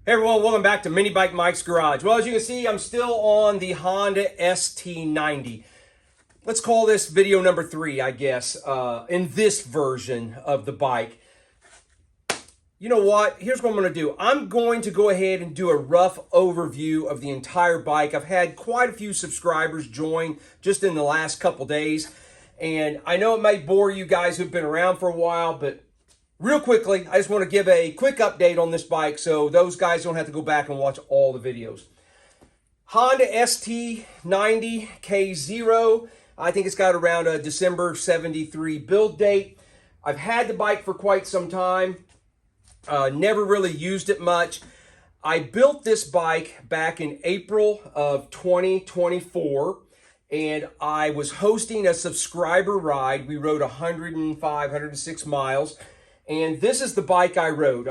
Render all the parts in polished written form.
Hey everyone, welcome back to Mini Bike Mike's Garage. Well, as you can see, I'm still on the Honda ST90. Let's call this video number 3, I guess, in this version of the bike. You know what? Here's what I'm going to do. I'm going to go ahead and do a rough overview of the entire bike. I've had quite a few subscribers join just in the last couple days. And I know it may bore you guys who've been around for a while, but real quickly, I just want to give a quick update on this bike so those guys don't have to go back and watch all the videos. Honda ST90 K0. I think it's got around a December 73 build date. I've had the bike for quite some time. Never really used it much. I built this bike back in April of 2024. And I was hosting a subscriber ride. We rode 105, 106 miles. And this is the bike I rode.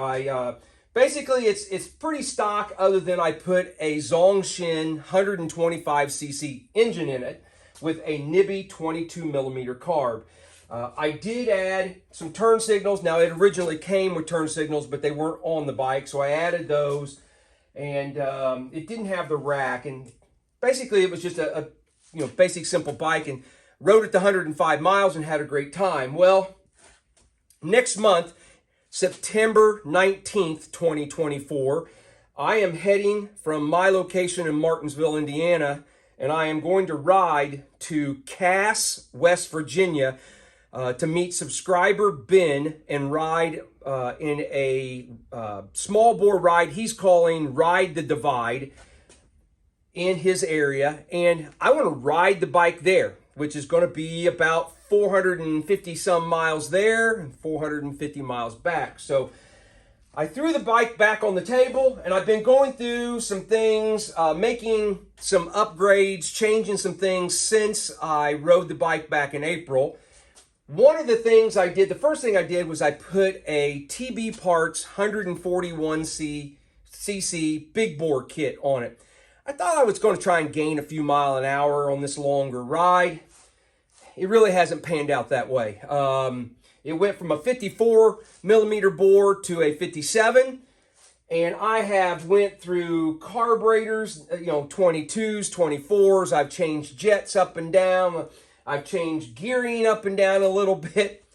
Basically, it's pretty stock other than I put a Zongshin 125cc engine in it with a Nibby 22mm carb. I did add some turn signals. Now, it originally came with turn signals, but they weren't on the bike, so I added those. And it didn't have the rack. And basically, it was just a basic, simple bike, and rode it to 105 miles and had a great time. Well, next month, September 19th, 2024, I am heading from my location in Martinsville, Indiana, and I am going to ride to Cass, West Virginia, to meet subscriber Ben and ride in a small bore ride he's calling Ride the Divide in his area. And I want to ride the bike there, which is going to be about 450 some miles there and 450 miles back. So I threw the bike back on the table, and I've been going through some things, making some upgrades, changing some things since I rode the bike back in April. One of the things I did, the first thing I did was I put a TB Parts 141cc big bore kit on it. I thought I was going to try and gain a few miles an hour on this longer ride. It really hasn't panned out that way. It went from a 54mm bore to a 57, and I have went through carburetors, 22s, 24s. I've changed jets up and down. I've changed gearing up and down a little bit.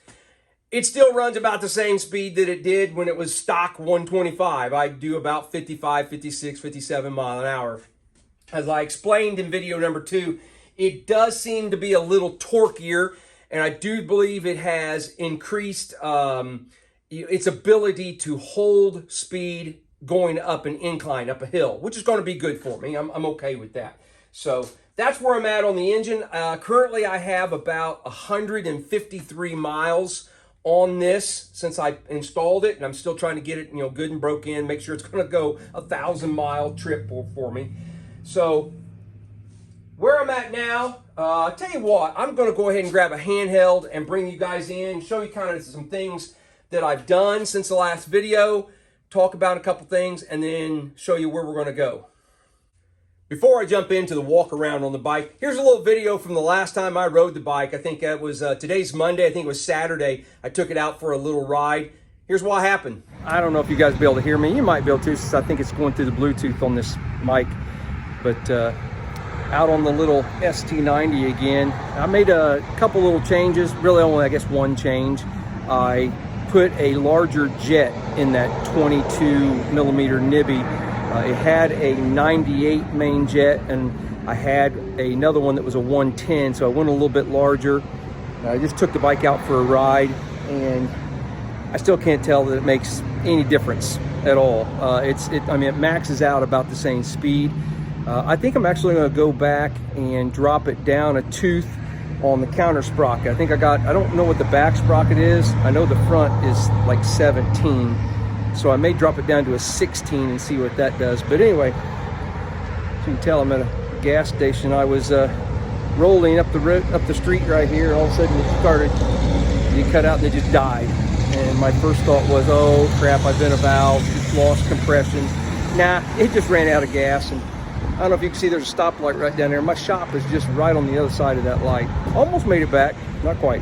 It still runs about the same speed that it did when it was stock 125. I do about 55, 56, 57 mile an hour. As I explained in video number 2, it does seem to be a little torquier, and I do believe it has increased its ability to hold speed going up an incline, up a hill, which is going to be good for me. I'm okay with that. So that's where I'm at on the engine. Currently, I have about 153 miles on this since I installed it, and I'm still trying to get it good and broke in, make sure it's going to go a 1,000-mile trip for me. So where I'm at now, I'll tell you what, I'm going to go ahead and grab a handheld and bring you guys in, show you kind of some things that I've done since the last video, talk about a couple things, and then show you where we're going to go. Before I jump into the walk around on the bike, here's a little video from the last time I rode the bike. I think it was, today's Monday, I think it was Saturday. I took it out for a little ride. Here's what happened. I don't know if you guys will be able to hear me. You might be able to, since I think it's going through the Bluetooth on this mic. But out on the little ST90 again, I made a couple little changes, really only I guess one change. I put a larger jet in that 22mm Nibby. It had a 98 main jet, and I had another one that was a 110, so I went a little bit larger. I just took the bike out for a ride, and I still can't tell that it makes any difference at all. It maxes out about the same speed. I think I'm actually going to go back and drop it down a tooth on the counter sprocket. I don't know what the back sprocket is. I know the front is like 17. So I may drop it down to a 16 and see what that does. But anyway, as you can tell, I'm at a gas station. I was rolling up the street right here. All of a sudden you cut out and it just died. And my first thought was, oh crap, I've been a valve, just lost compression. Nah, it just ran out of gas. And I don't know if you can see there's a stoplight right down there. My shop is just right on the other side of that light. Almost made it back, not quite.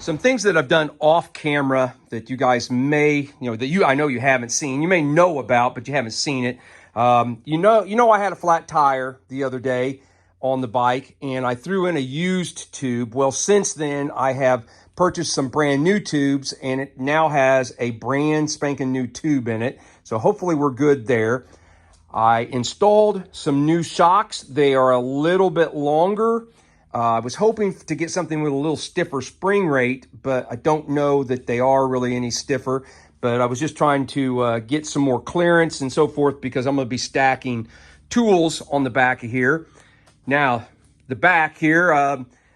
Some things that I've done off camera that you guys may, I know you haven't seen. You may know about, but you haven't seen it. You know, I had a flat tire the other day on the bike, and I threw in a used tube. Well, since then, I have purchased some brand new tubes, and it now has a brand spanking new tube in it. So hopefully we're good there. I installed some new shocks. They are a little bit longer. I was hoping to get something with a little stiffer spring rate, but I don't know that they are really any stiffer. But I was just trying to get some more clearance and so forth, because I'm going to be stacking tools on the back of here. Now, the back here,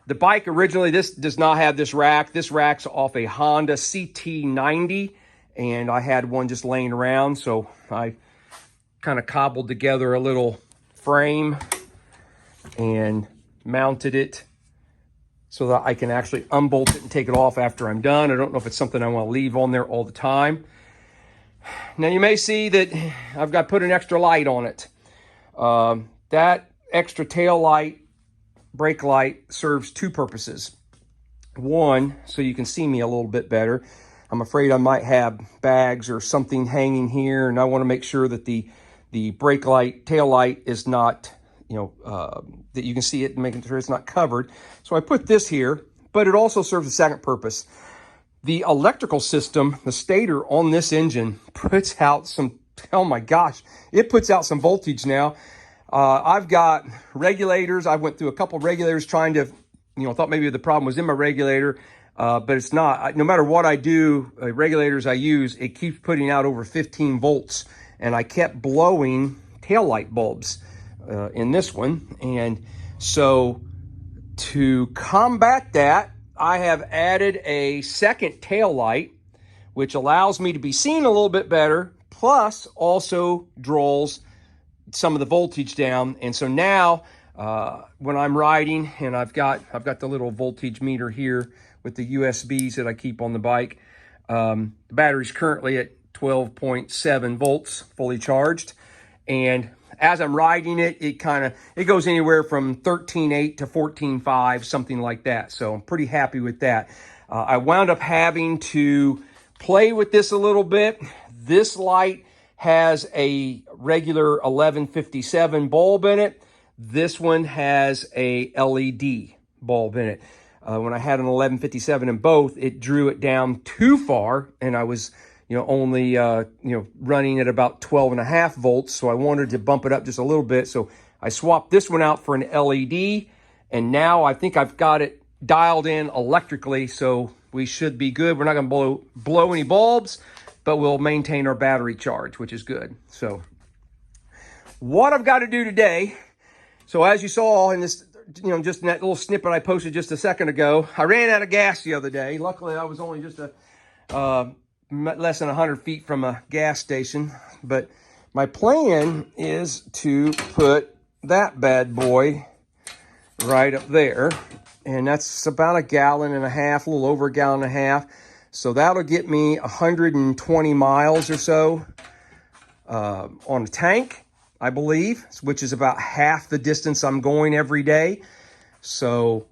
the bike originally, this does not have this rack. This rack's off a Honda ST90, and I had one just laying around, so I kind of cobbled together a little frame and mounted it so that I can actually unbolt it and take it off after I'm done. I don't know if it's something I want to leave on there all the time. Now you may see that I've got put an extra light on it. That extra tail light, brake light, serves two purposes. One, so you can see me a little bit better. I'm afraid I might have bags or something hanging here, and I want to make sure that the brake light, tail light is not, that you can see it and making sure it's not covered. So I put this here, but it also serves a second purpose. The electrical system, the stator on this engine, puts out some, oh my gosh, it puts out some voltage now. I've got regulators. I went through a couple regulators trying to, thought maybe the problem was in my regulator, but it's not. No matter what I do, regulators I use, it keeps putting out over 15 volts. And I kept blowing taillight bulbs in this one. And so to combat that, I have added a second tail light, which allows me to be seen a little bit better, plus also draws some of the voltage down. And so now when I'm riding, and I've got the little voltage meter here with the USBs that I keep on the bike. The battery's currently at 12.7 volts fully charged, and as I'm riding it, it goes anywhere from 13.8 to 14.5, something like that. So I'm pretty happy with that. I wound up having to play with this a little bit. This light has a regular 1157 bulb in it. This one has a LED bulb in it. When I had an 1157 in both, it drew it down too far, and I was only running at about 12.5 volts. So I wanted to bump it up just a little bit. So I swapped this one out for an LED, and now I think I've got it dialed in electrically, so we should be good. We're not going to blow any bulbs, but we'll maintain our battery charge, which is good. So what I've got to do today, so as you saw in this, just in that little snippet I posted just a second ago, I ran out of gas the other day. Luckily, I was only just less than 100 feet from a gas station. But my plan is to put that bad boy right up there. And that's about 1.5 gallons, a little over 1.5 gallons. So that'll get me 120 miles or so on a tank, I believe, which is about half the distance I'm going every day. So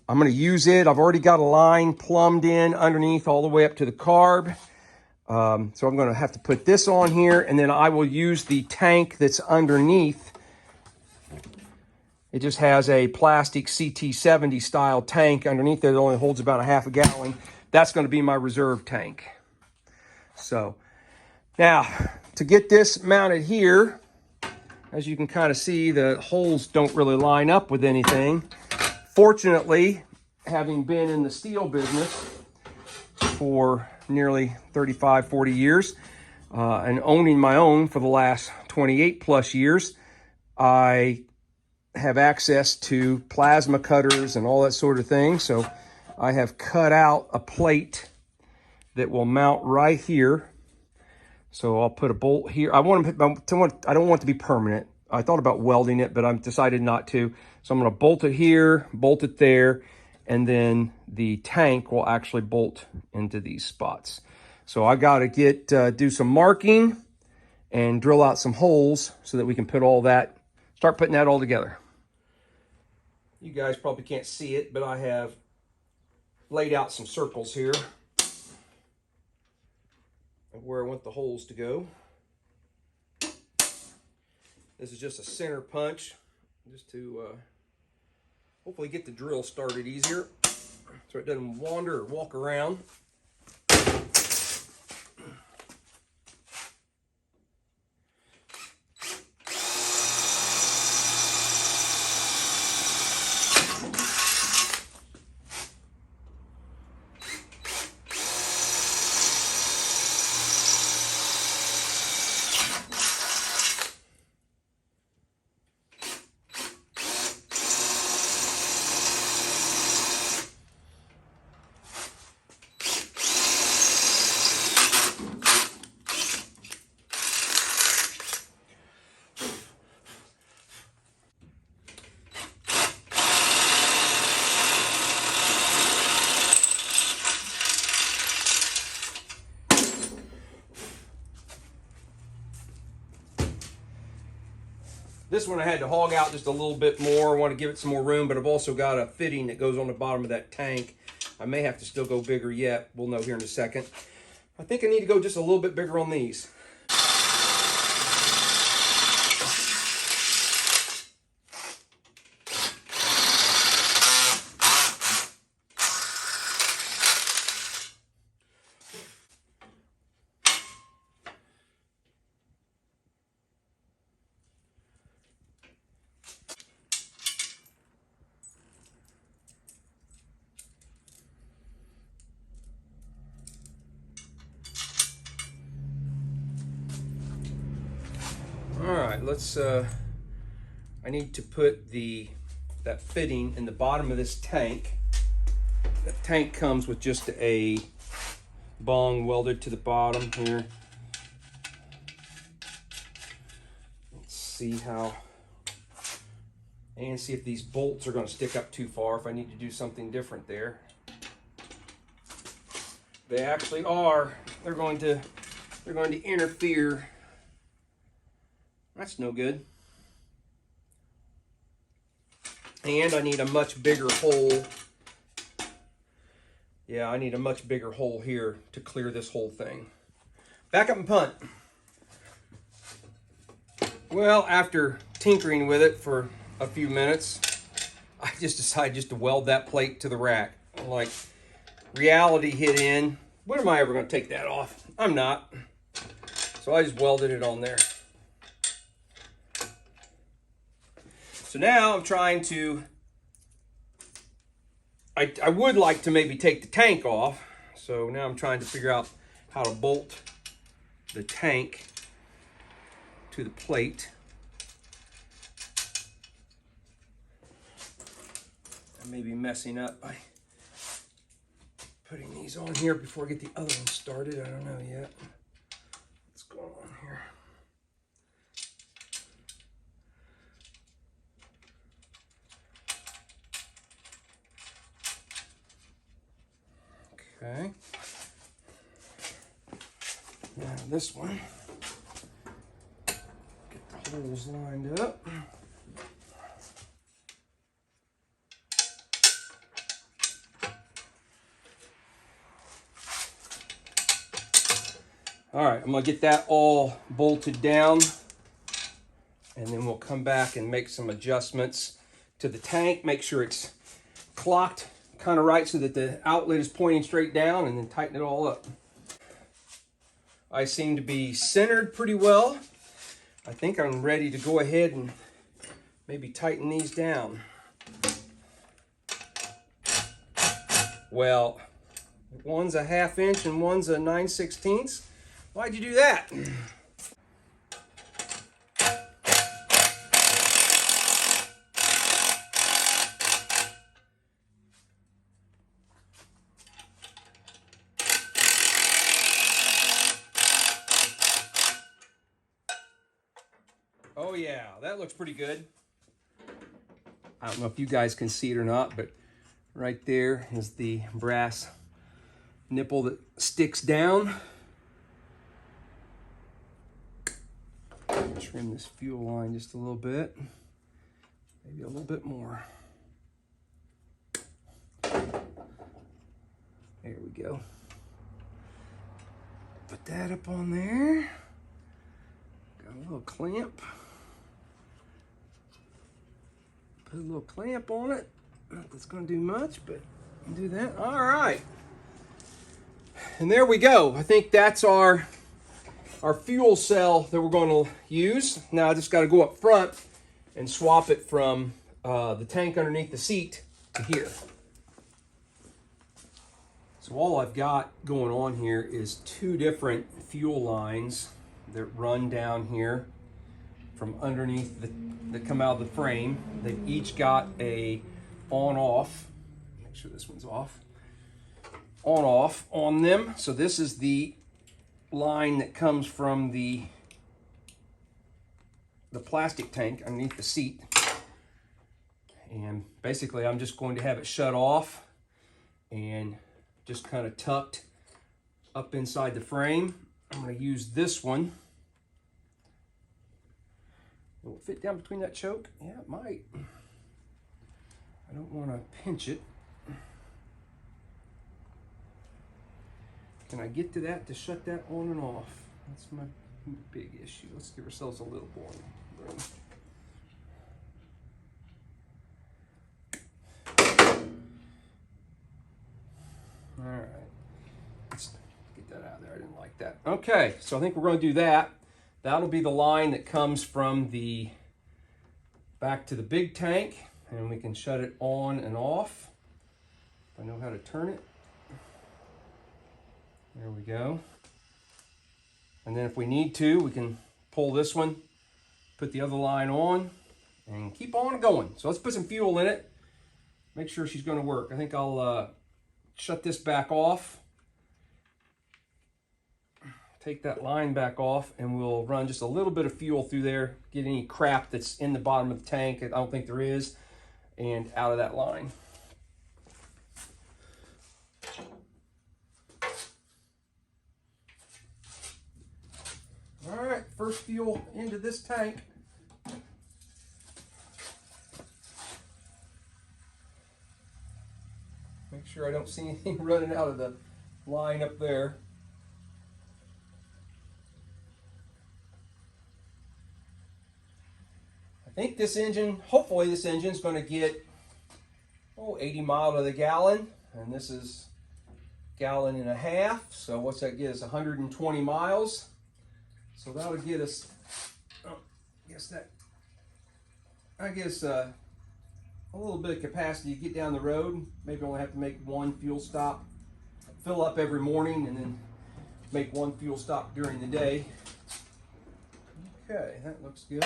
I'm going to use it. I've already got a line plumbed in underneath all the way up to the carb. So I'm going to have to put this on here, and then I will use the tank that's underneath. It just has a plastic CT70 style tank underneath there that only holds about 1/2 gallon. That's going to be my reserve tank. So now to get this mounted here, as you can kind of see, the holes don't really line up with anything. Fortunately, having been in the steel business for nearly 35, 40 years, and owning my own for the last 28 plus years, I have access to plasma cutters and all that sort of thing. So I have cut out a plate that will mount right here. So I'll put a bolt here. I don't want it to be permanent. I thought about welding it, but I've decided not to. So I'm going to bolt it here, bolt it there, and then the tank will actually bolt into these spots. So I got to do some marking and drill out some holes so that we can start putting that all together. You guys probably can't see it, but I have, laid out some circles here of where I want the holes to go. This is just a center punch, just to hopefully get the drill started easier so it doesn't wander or walk around. This one I had to hog out just a little bit more. I want to give it some more room, but I've also got a fitting that goes on the bottom of that tank. I may have to still go bigger yet. We'll know here in a second. I think I need to go just a little bit bigger on these. All right, let's, I need to put that fitting in the bottom of this tank. The tank comes with just a bung welded to the bottom here. Let's see and see if these bolts are going to stick up too far, if I need to do something different there. They actually are. They're going to interfere. That's no good. And I need a much bigger hole. Yeah, I need a much bigger hole here to clear this whole thing. Back up and punt. Well, after tinkering with it for a few minutes, I just decided just to weld that plate to the rack. Like, reality hit in. When am I ever going to take that off? I'm not. So I just welded it on there. So now I'm trying to, I would like to maybe take the tank off. So now I'm trying to figure out how to bolt the tank to the plate. I may be messing up by putting these on here before I get the other one started. I don't know yet. What's going on here? Okay. Now this one, get the holes lined up. All right, I'm gonna get that all bolted down, and then we'll come back and make some adjustments to the tank, make sure it's clocked kind of right so that the outlet is pointing straight down, and then tighten it all up. I seem to be centered pretty well. I think I'm ready to go ahead and maybe tighten these down. Well, one's a 1/2 inch and one's a 9/16. Why'd you do that? Oh yeah, that looks pretty good. I don't know if you guys can see it or not, but right there is the brass nipple that sticks down. Trim this fuel line just a little bit, maybe a little bit more. There we go. Put that up on there. Got a little clamp. Put a little clamp on it. Not that's going to do much, but I'll do that. All right. And there we go. I think that's our fuel cell that we're going to use. Now I just got to go up front and swap it from the tank underneath the seat to here. So all I've got going on here is two different fuel lines that run down here from underneath that come out of the frame. They've each got a on-off. Make sure this one's off. On-off on them. So this is the line that comes from the plastic tank underneath the seat. And basically I'm just going to have it shut off and just kind of tucked up inside the frame. I'm going to use this one. Will it fit down between that choke? Yeah, it might. I don't want to pinch it. Can I get to that to shut that on and off? That's my big issue. Let's give ourselves a little more room. All right, let's get that out of there. I didn't like that. Okay, so I think we're going to do that. That'll be the line that comes from the back to the big tank, and we can shut it on and off. If I know how to turn it. There we go. And then if we need to, we can pull this one, put the other line on, and keep on going. So let's put some fuel in it. Make sure she's going to work. I think I'll shut this back off. Take that line back off, and we'll run just a little bit of fuel through there, get any crap that's in the bottom of the tank, I don't think there is, and out of that line. All right, first fuel into this tank. Make sure I don't see anything running out of the line up there. I think this engine, hopefully this engine's going to get 80 miles to the gallon, and this is a gallon and a half. So what's that get us? 120 miles. So that'll get us, I guess a little bit of capacity to get down the road. Maybe only have to make one fuel stop, fill up every morning, and then make one fuel stop during the day. Okay, that looks good.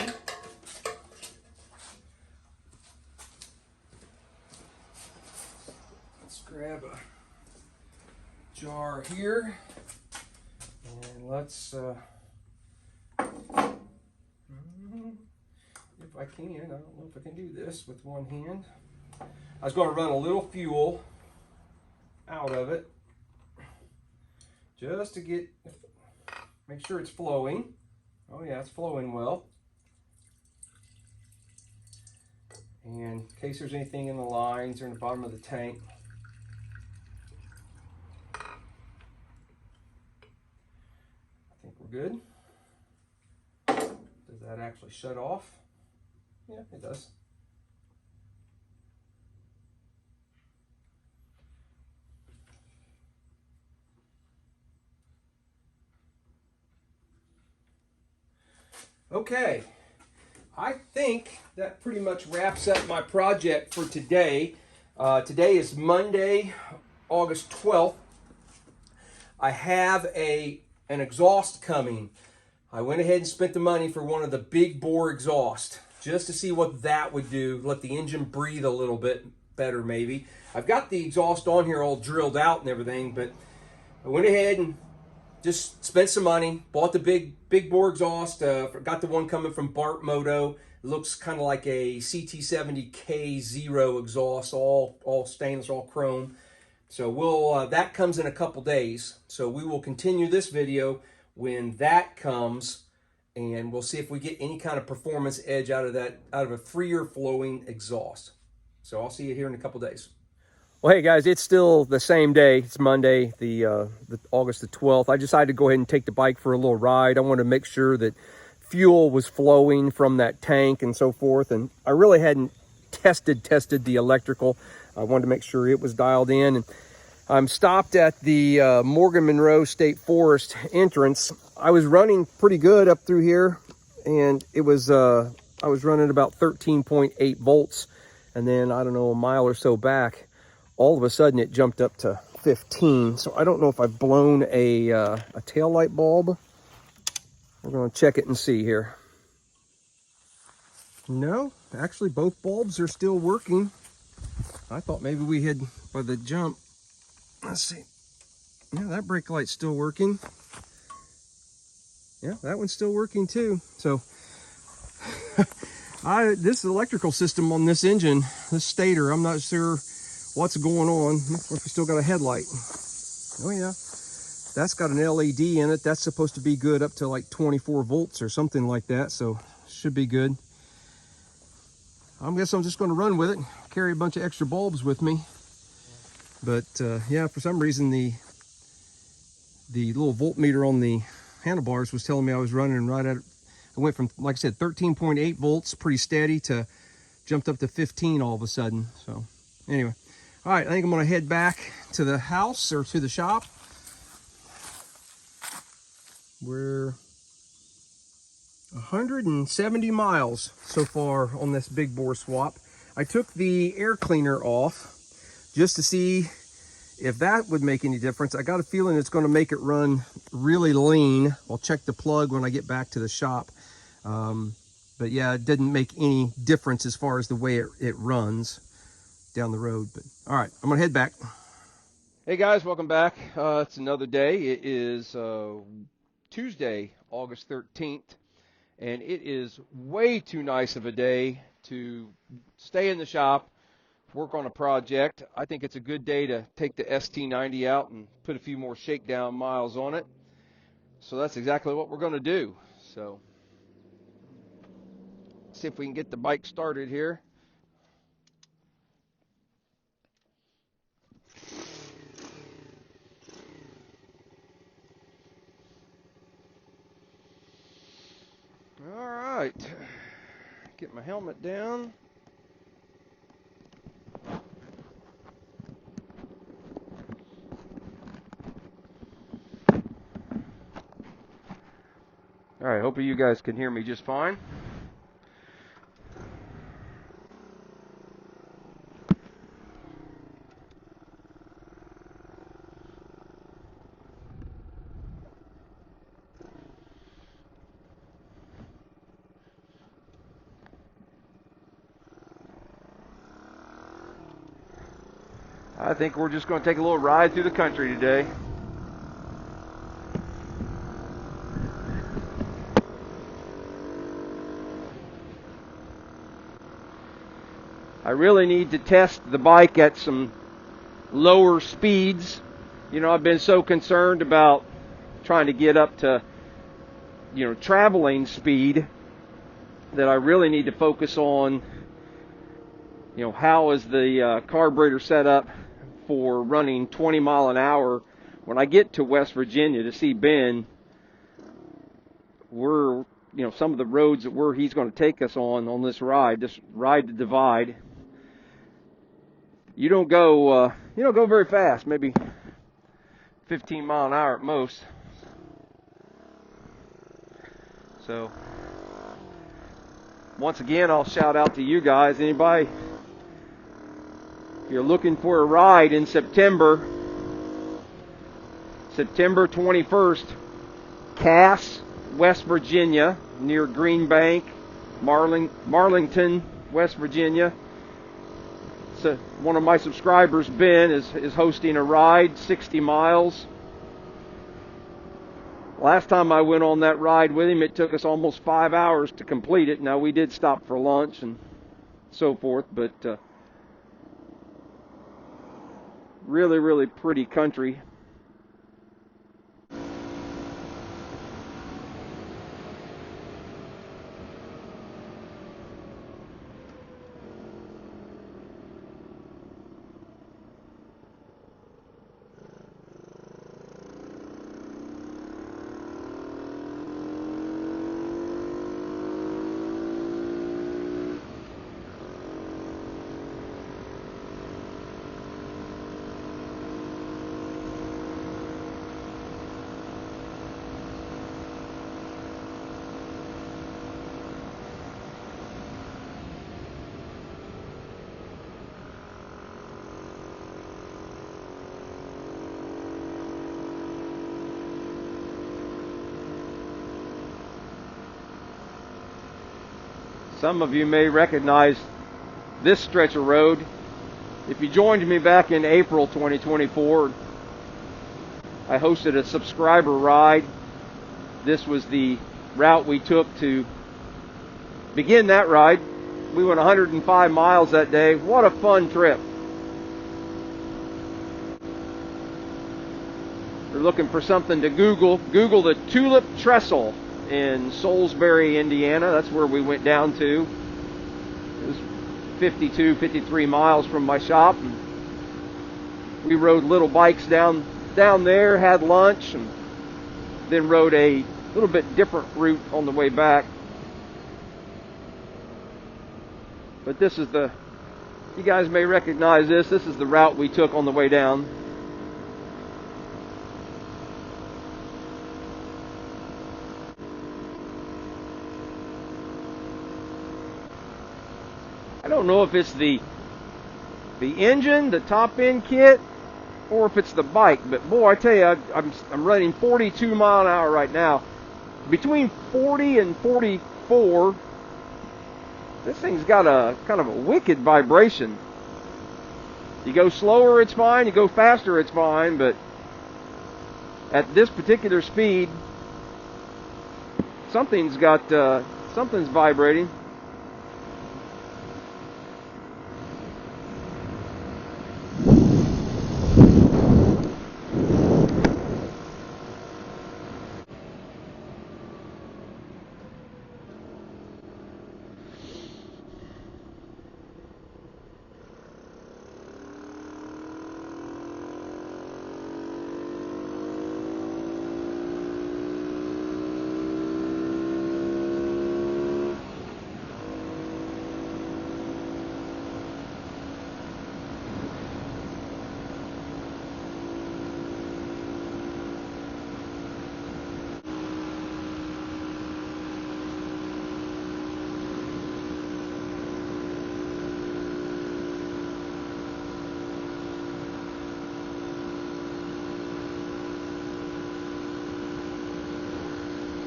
Let's grab a jar here, and let's if I can, I don't know if I can do this with one hand. I was going to run a little fuel out of it just to make sure it's flowing. Oh yeah, it's flowing well. And in case there's anything in the lines or in the bottom of the tank. I think we're good. Does that actually shut off? Yeah, it does. Okay, I think that pretty much wraps up my project for today. Today is Monday, August 12th. I have an exhaust coming. I went ahead and spent the money for one of the big bore exhaust just to see what that would do, let the engine breathe a little bit better maybe. I've got the exhaust on here all drilled out and everything, but I went ahead and just spent some money, bought the big bore exhaust, got the one coming from Bart Moto. It looks kind of like a CT70K0 exhaust, all stainless, all chrome. So that comes in a couple days. So we will continue this video when that comes, and we'll see if we get any kind of performance edge out of a freer flowing exhaust. So I'll see you here in a couple days. Well, hey guys, it's still the same day. It's Monday, the August the 12th. I decided to go ahead and take the bike for a little ride. I wanted to make sure that fuel was flowing from that tank and so forth. And I really hadn't tested the electrical. I wanted to make sure it was dialed in. And I'm stopped at the Morgan Monroe State Forest entrance. I was running pretty good up through here, and it was I was running about 13.8 volts, and then I don't know, a mile or so back, all of a sudden it jumped up to 15. So I don't know if I've blown a tail light bulb. We're going to check it and see here. No, actually both bulbs are still working. I thought maybe we had, by the jump, let's see. Yeah, that brake light's still working. Yeah, that one's still working too. So this electrical system on this engine, this stator, I'm not sure what's going on. If we still got a headlight. Oh yeah, that's got an LED in it. That's supposed to be good up to like 24 volts or something like that. So should be good. I guess I'm just going to run with it. Carry a bunch of extra bulbs with me. But yeah, for some reason the little voltmeter on the handlebars was telling me I was running right at. I went from, like I said, 13.8 volts, pretty steady, to jumped up to 15 all of a sudden. So anyway, all right, I think I'm going to head back to the house or to the shop. We're 170 miles so far on this big bore swap. I took the air cleaner off just to see if that would make any difference. I got a feeling it's going to make it run really lean. I'll check the plug when I get back to the shop. But yeah, it didn't make any difference as far as the way it runs down the road. But all right, I'm gonna head back. Hey guys, welcome back. It's another day. It is Tuesday, August 13th, and it is way too nice of a day to stay in the shop, work on a project. I think it's a good day to take the ST90 out and put a few more shakedown miles on it. So that's exactly what we're going to do. So see if we can get the bike started here. All right, get my helmet down. All right, hope you guys can hear me just fine. I think we're just going to take a little ride through the country today. I really need to test the bike at some lower speeds. You know, I've been so concerned about trying to get up to, traveling speed that I really need to focus on, how is the carburetor set up for running 20 mile an hour. When I get to West Virginia to see Ben, we're, some of the roads that he's going to take us on this ride the divide. You don't go very fast, maybe 15 mile an hour at most. So once again, I'll shout out to you guys. Anybody, if you're looking for a ride in September 21st, Cass, West Virginia, near Green Bank, Marlington, West Virginia. So one of my subscribers, Ben, is hosting a ride, 60 miles. Last time I went on that ride with him, it took us almost 5 hours to complete it. Now, we did stop for lunch and so forth, but really, really pretty country. Some of you may recognize this stretch of road. If you joined me back in April 2024, I hosted a subscriber ride. This was the route we took to begin that ride. We went 105 miles that day. What a fun trip. You're looking for something to Google. Google the Tulip Trestle in Salisbury, Indiana. That's where we went down to. It was 52, 53 miles from my shop. And we rode little bikes down there, had lunch, and then rode a little bit different route on the way back. But this is you guys may recognize this. This is the route we took on the way down. I don't know if it's the engine, the top end kit, or if it's the bike, but boy, I tell you, I'm running 42 mile an hour right now. Between 40 and 44, this thing's got a kind of a wicked vibration. You go slower, it's fine. You go faster, it's fine. But at this particular speed, something's vibrating.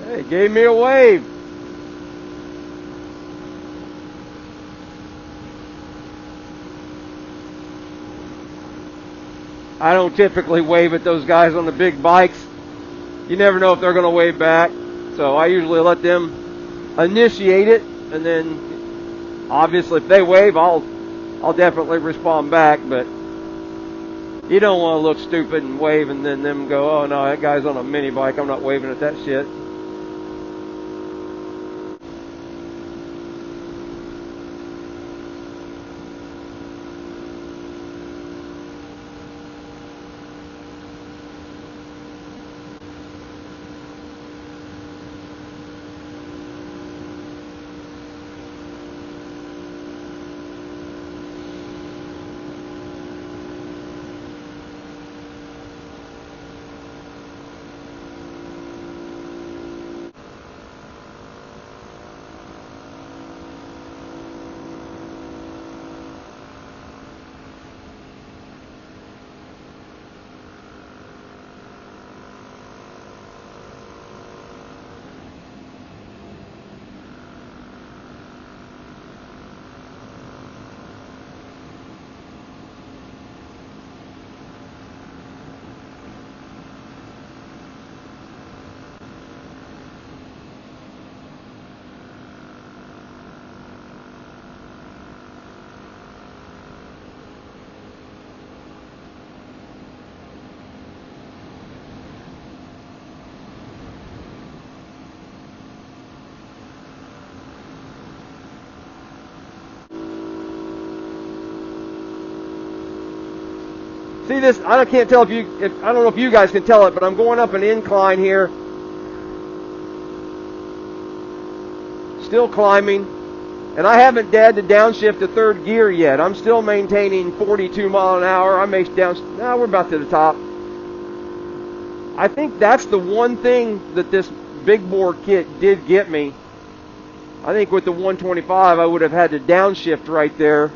Hey, gave me a wave. I don't typically wave at those guys on the big bikes. You never know if they're going to wave back. So I usually let them initiate it, and then obviously if they wave, I'll definitely respond back. But you don't want to look stupid and wave and then them go, oh no, that guy's on a mini bike, I'm not waving at that shit. See this? I can't tell I don't know if you guys can tell it, but I'm going up an incline here. Still climbing, and I haven't had to downshift to third gear yet. I'm still maintaining 42 mile an hour. I may now we're about to the top. I think that's the one thing that this big bore kit did get me. I think with the 125, I would have had to downshift right there.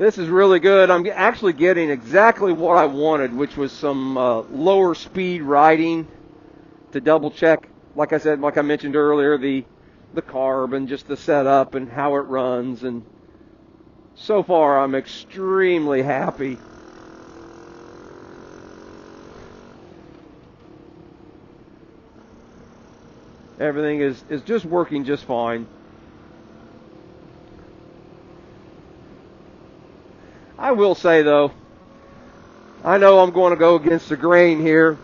This is really good. I'm actually getting exactly what I wanted, which was some lower speed riding to double check, like I said, like I mentioned earlier, the carb and just the setup and how it runs. And so far, I'm extremely happy. Everything is just working just fine. I will say, though, I know I'm going to go against the grain here.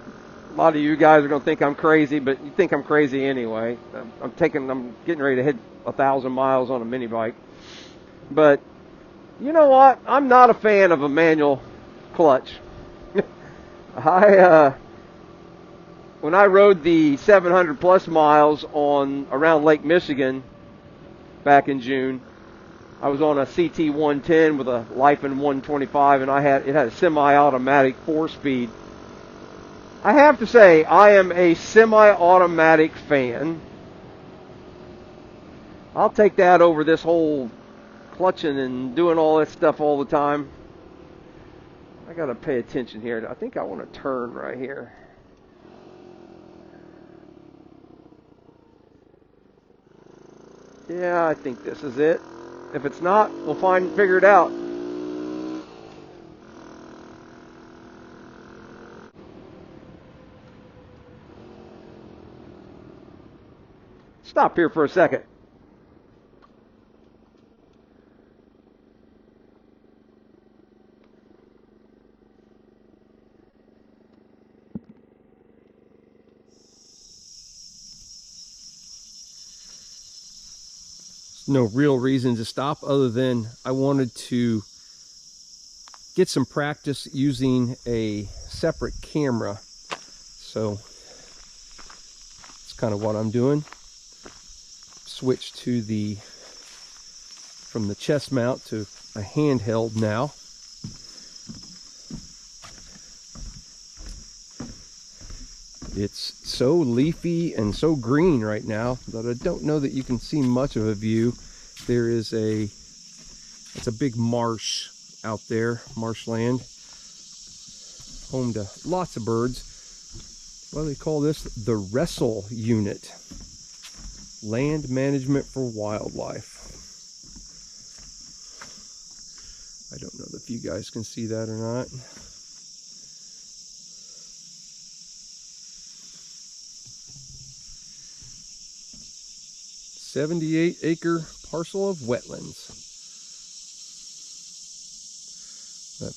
A lot of you guys are going to think I'm crazy, but you think I'm crazy anyway. I'm getting ready to hit 1,000 miles on a mini bike. But you know what? I'm not a fan of a manual clutch. When I rode the 700 plus miles around Lake Michigan back in June, I was on a CT 110 with a Lifen 125, and it had a semi-automatic 4-speed. I have to say, I am a semi-automatic fan. I'll take that over this whole clutching and doing all that stuff all the time. I gotta pay attention here. I think I want to turn right here. Yeah, I think this is it. If it's not, we'll figure it out. Stop here for a second. No real reason to stop other than I wanted to get some practice using a separate camera. So that's kind of what I'm doing. Switch to from the chest mount to a handheld now. It's so leafy and so green right now that I don't know that you can see much of a view. It's a big marsh out there, marshland, home to lots of birds. What do they call this? The Wrestle Unit, Land Management for Wildlife. I don't know if you guys can see that or not. "78-acre parcel of wetlands." But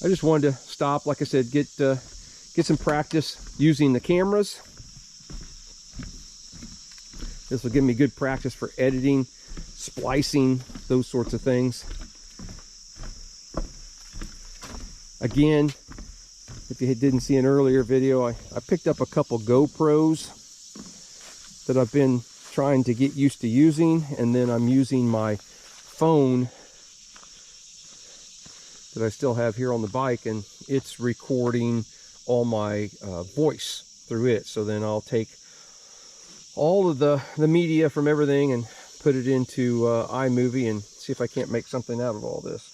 I just wanted to stop, like I said, get some practice using the cameras. This will give me good practice for editing, splicing, those sorts of things. Again, if you didn't see an earlier video, I picked up a couple GoPros that I've been trying to get used to using, and then I'm using my phone that I still have here on the bike, and it's recording all my voice through it. So then I'll take all of the media from everything and put it into iMovie and see if I can't make something out of all this.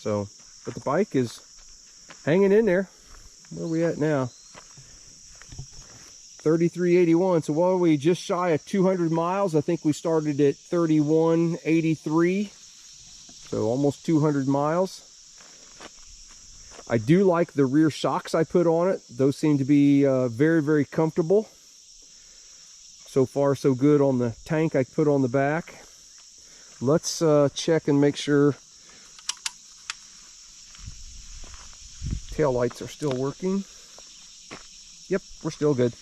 So, but the bike is hanging in there. Where are we at now? 3381. So while we just shy of 200 miles, I think we started at 3183. So almost 200 miles. I do like the rear shocks I put on it. Those seem to be very, very comfortable. So far, so good on the tank I put on the back. Let's check and make sure tail lights are still working. Yep, we're still good.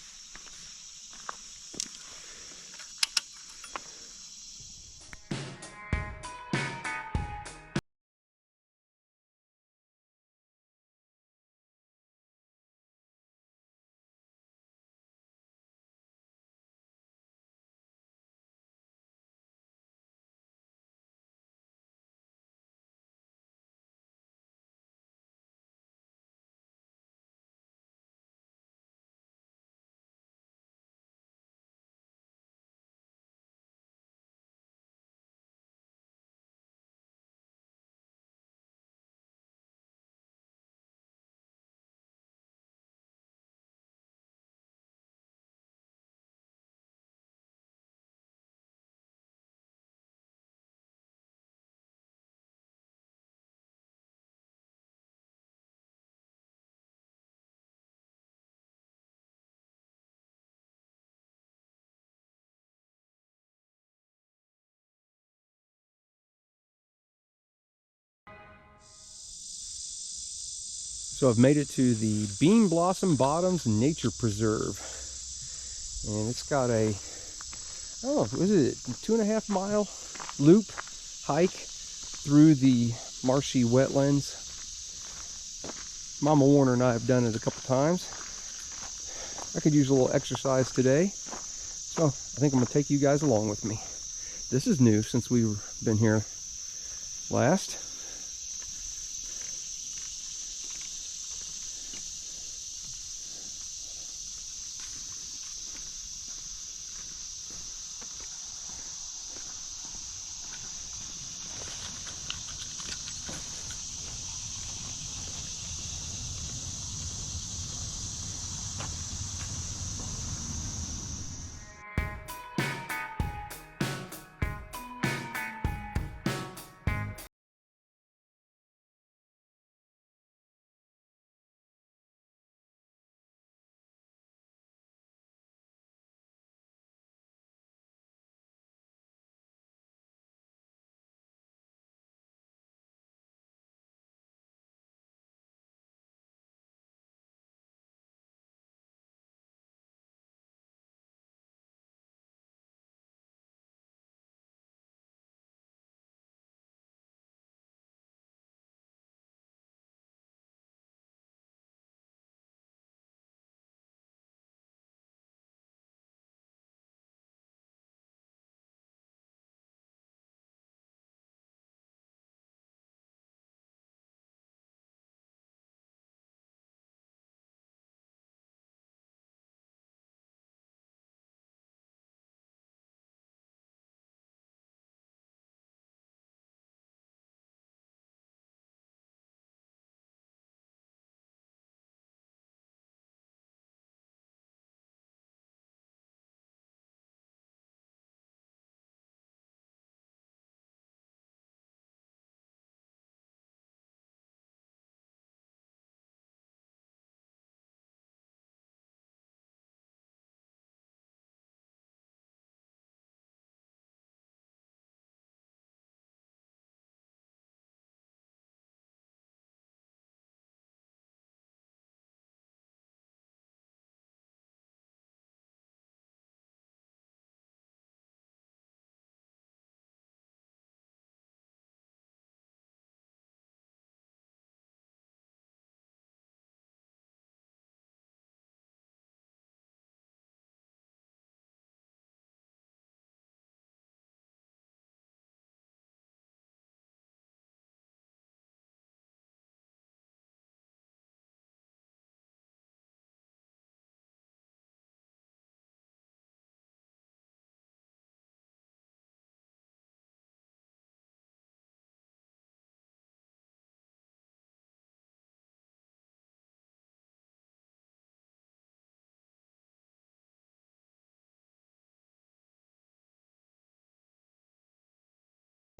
So I've made it to the Bean Blossom Bottoms Nature Preserve. And it's got a, I don't know, was it a 2.5 mile loop hike through the marshy wetlands. Mama Warner and I have done it a couple times. I could use a little exercise today. So I think I'm going to take you guys along with me. This is new since we've been here last.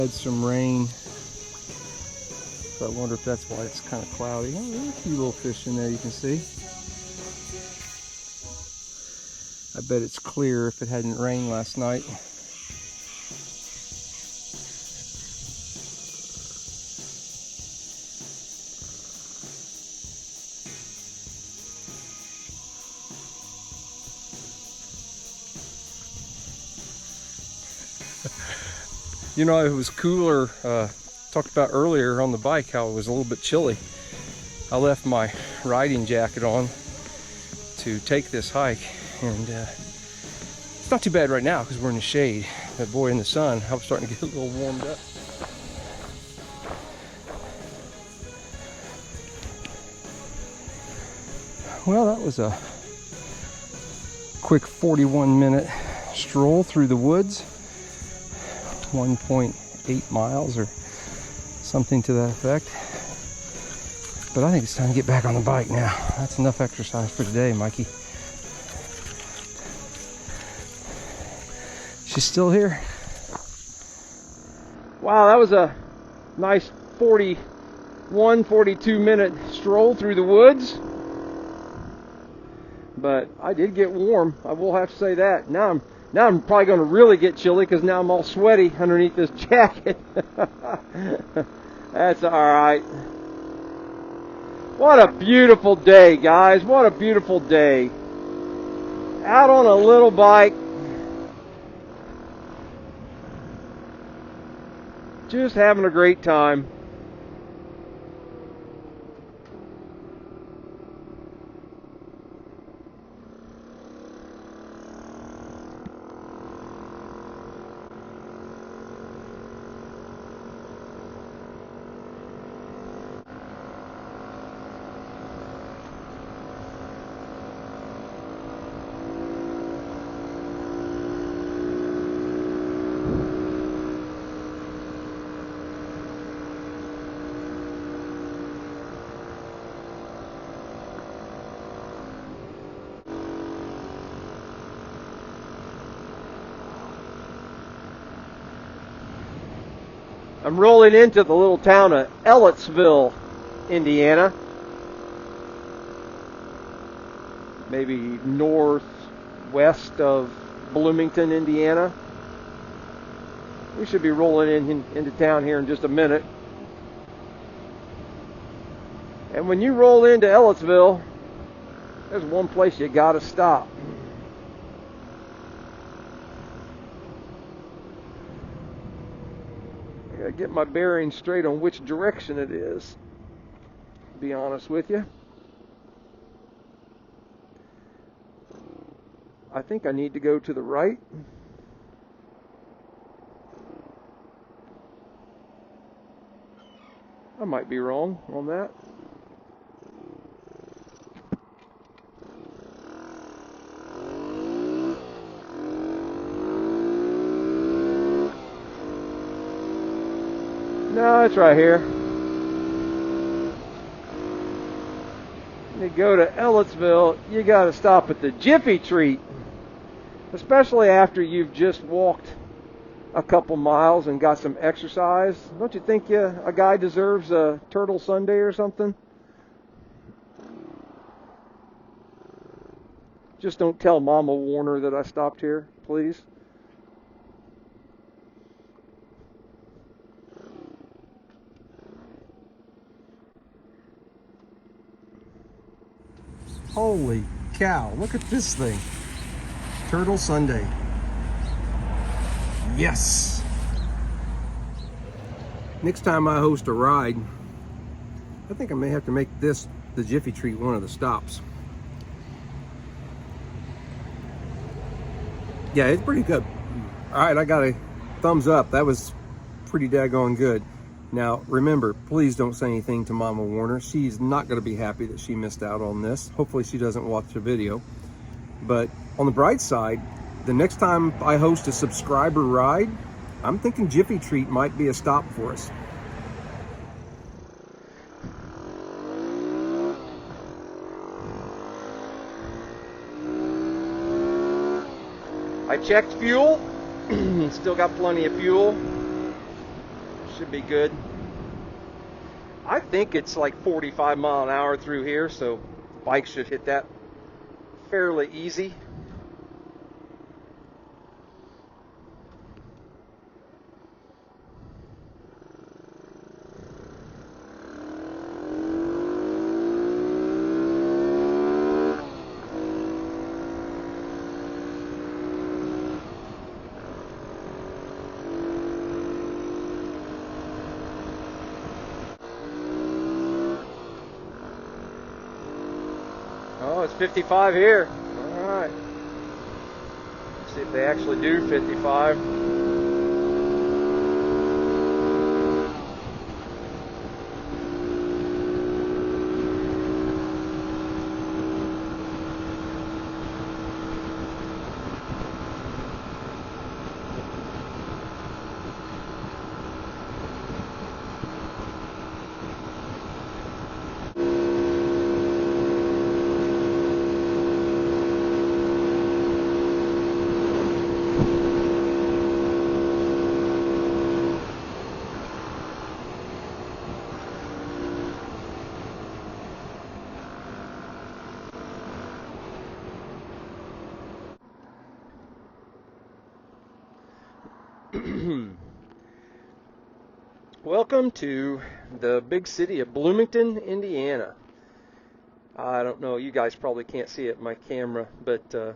Had some rain, so I wonder if that's why it's kind of cloudy. Oh, there's a few little fish in there you can see. I bet it's clear if it hadn't rained last night. You know, it was cooler, talked about earlier on the bike how it was a little bit chilly. I left my riding jacket on to take this hike, and it's not too bad right now because we're in the shade. But boy, in the sun, I'm starting to get a little warmed up. Well, that was a quick 41-minute stroll through the woods. 1.8 miles or something to that effect. But I think it's time to get back on the bike now. That's enough exercise for today, Mikey. She's still here. Wow, that was a nice 42-minute stroll through the woods. But I did get warm, I will have to say that. Now I'm probably going to really get chilly because now I'm all sweaty underneath this jacket. That's all right. What a beautiful day, guys. What a beautiful day. Out on a little bike. Just having a great time. I'm rolling into the little town of Ellettsville, Indiana. Maybe northwest of Bloomington, Indiana. We should be rolling into town here in just a minute. And when you roll into Ellettsville, there's one place you gotta stop. I gotta get my bearings straight on which direction it is, to be honest with you. I think I need to go to the right. I might be wrong on that. No, it's right here. When you go to Ellettsville, you got to stop at the Jiffy Treat, especially after you've just walked a couple miles and got some exercise. Don't you think a guy deserves a turtle sundae or something? Just don't tell Mama Warner that I stopped here, please. Holy cow, look at this thing. Turtle Sunday. Yes. Next time I host a ride, I think I may have to make this, the Jiffy Treat, one of the stops. Yeah, it's pretty good. All right, I got a thumbs up. That was pretty daggone good. Now, remember, please don't say anything to Mama Warner. She's not going to be happy that she missed out on this. Hopefully she doesn't watch the video. But on the bright side, the next time I host a subscriber ride, I'm thinking Jiffy Treat might be a stop for us. I checked fuel. Still got plenty of fuel. Should be good. I think it's like 45 mile an hour through here, so bikes should hit that fairly easy. Oh, it's 55 here. All right. Let's see if they actually do 55. Welcome to the big city of Bloomington, Indiana. I don't know, you guys probably can't see it in my camera, but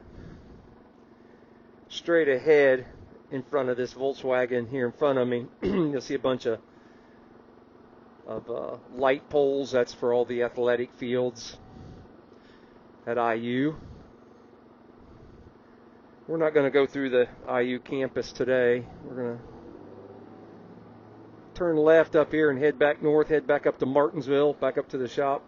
straight ahead in front of this Volkswagen here in front of me, you'll see a bunch of light poles. That's for all the athletic fields at IU. We're not going to go through the IU campus today. We're going to turn left up here and head back north, head back up to Martinsville, back up to the shop.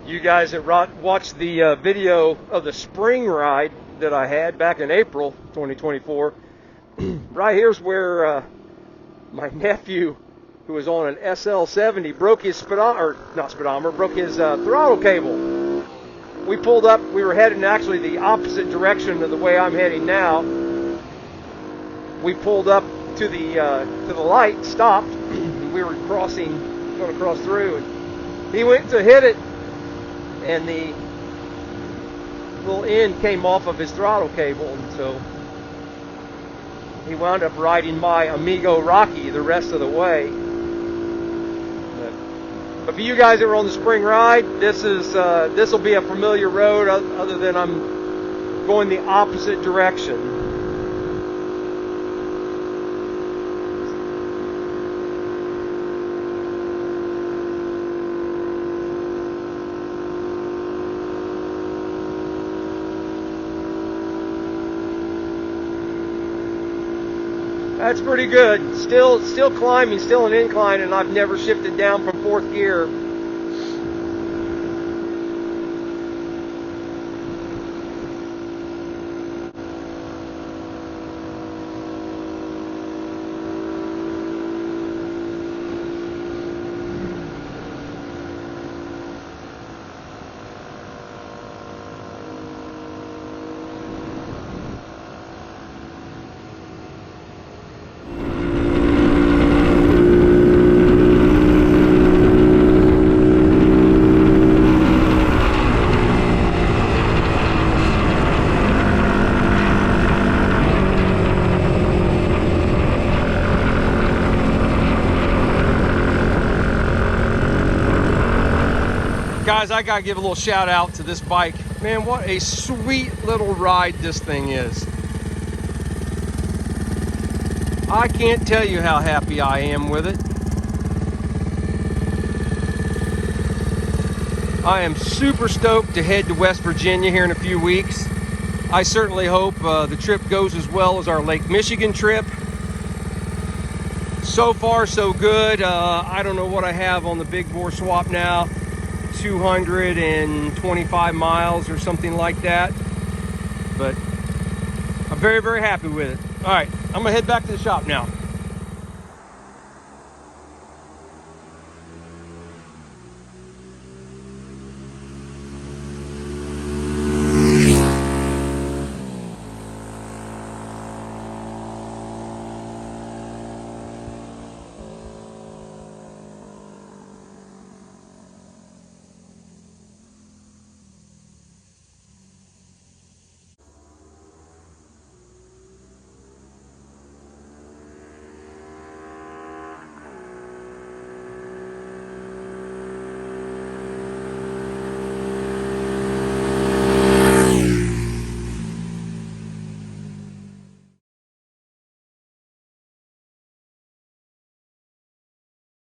You guys that watched the video of the spring ride that I had back in April 2024, right here's where my nephew, who was on an SL70, broke his broke his throttle cable. We pulled up, we were heading actually the opposite direction of the way I'm heading now. We pulled up to the light, stopped, we were going to cross through, and he went to hit it, and the little end came off of his throttle cable, and so he wound up riding my Amigo Rocky the rest of the way. But for you guys that were on the spring ride, this will be a familiar road, other than I'm going the opposite direction. That's pretty good. Still climbing, still an incline, and I've never shifted down from fourth gear. Guys, I gotta give a little shout out to this bike. Man, what a sweet little ride this thing is. I can't tell you how happy I am with it. I am super stoked to head to West Virginia here in a few weeks. I certainly hope the trip goes as well as our Lake Michigan trip. So far, so good. I don't know what I have on the big bore swap now. 225 miles or something like that, but I'm very, very happy with it. All right, I'm gonna head back to the shop now.